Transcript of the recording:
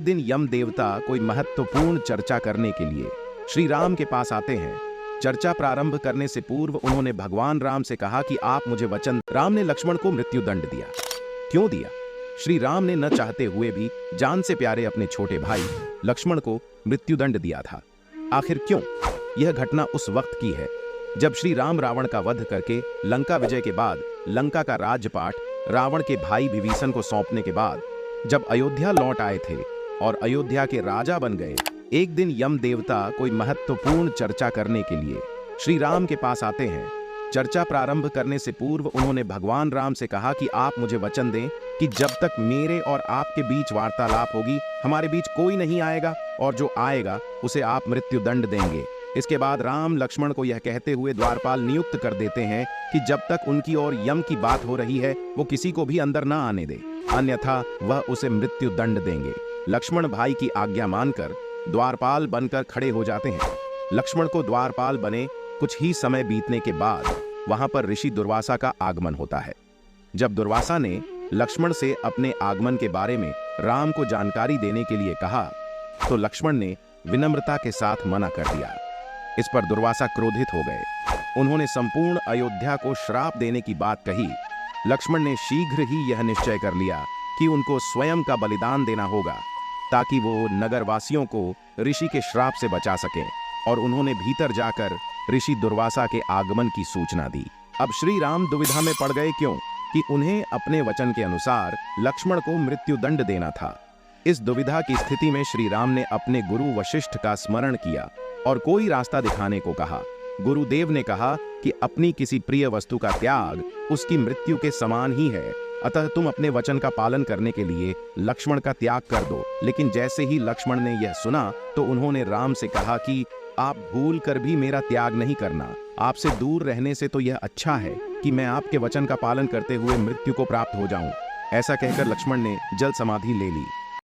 दिन यम देवता कोई महत्वपूर्ण चर्चा करने के लिए श्री राम के पास आते हैं। चर्चा प्रारंभ करने से पूर्व उन्होंने भगवान राम से कहा कि आप मुझे वचन। राम ने लक्ष्मण को मृत्यु दंड दिया। क्यों दिया? श्री राम ने न चाहते हुए भी जान से प्यारे अपने छोटे भाई लक्ष्मण को मृत्युदंड दिया था। आखिर क्यों? यह घटना उस वक्त की है जब श्री राम रावण का वध करके लंका विजय के बाद लंका का राज्यपाट रावण के भाई विभीषण को सौंपने के बाद जब अयोध्या लौट आए थे और अयोध्या के राजा बन गए। एक दिन यम देवता कोई महत्वपूर्ण चर्चा करने के लिए श्री राम के पास आते हैं। चर्चा प्रारंभ करने से पूर्व उन्होंने भगवान राम से कहा कि आप मुझे वचन दें कि जब तक मेरे और आपके बीच वार्तालाप होगी हमारे बीच कोई नहीं आएगा, और जो आएगा उसे आप मृत्यु दंड देंगे। इसके बाद राम लक्ष्मण को यह कहते हुए द्वारपाल नियुक्त कर देते हैं कि जब तक उनकी और यम की बात हो रही है वो किसी को भी अंदर न आने दे, अन्यथा वह उसे मृत्यु दंड देंगे। लक्ष्मण भाई की आज्ञा मानकर द्वारपाल बनकर खड़े हो जाते हैं। लक्ष्मण को द्वारपाल बने कुछ ही समय बीतने के बाद वहां पर ऋषि दुर्वासा का आगमन होता है। जब दुर्वासा ने लक्ष्मण से अपने आगमन के बारे में राम को जानकारी देने के लिए कहा तो लक्ष्मण ने विनम्रता के साथ मना कर दिया। इस पर दुर्वासा क्रोधित हो गए। उन्होंने संपूर्ण अयोध्या को श्राप देने की बात कही। लक्ष्मण ने शीघ्र ही यह निश्चय कर लिया कि उनको स्वयं का बलिदान देना होगा ताकि वो नगरवासियों को ऋषि के श्राप से बचा सकें, और उन्होंने भीतर जाकर ऋषि दुर्वासा के आगमन की सूचना दी। अब श्री राम दुविधा में पड़ गए, क्यों कि उन्हें अपने वचन के अनुसार लक्ष्मण को मृत्युदंड देना था। इस दुविधा की स्थिति में श्री राम ने अपने गुरु वशिष्ठ का स्मरण किया और कोई रास्ता दिखाने को कहा। गुरुदेव ने कहा कि अपनी किसी प्रिय वस्तु का त्याग उसकी मृत्यु के समान ही है, अतः तुम अपने वचन का पालन करने के लिए लक्ष्मण का त्याग कर दो। लेकिन जैसे ही लक्ष्मण ने यह सुना तो उन्होंने राम से कहा कि आप भूल कर भी मेरा त्याग नहीं करना। आपसे दूर रहने से तो यह अच्छा है कि मैं आपके वचन का पालन करते हुए मृत्यु को प्राप्त हो जाऊं। ऐसा कहकर लक्ष्मण ने जल समाधि ले ली।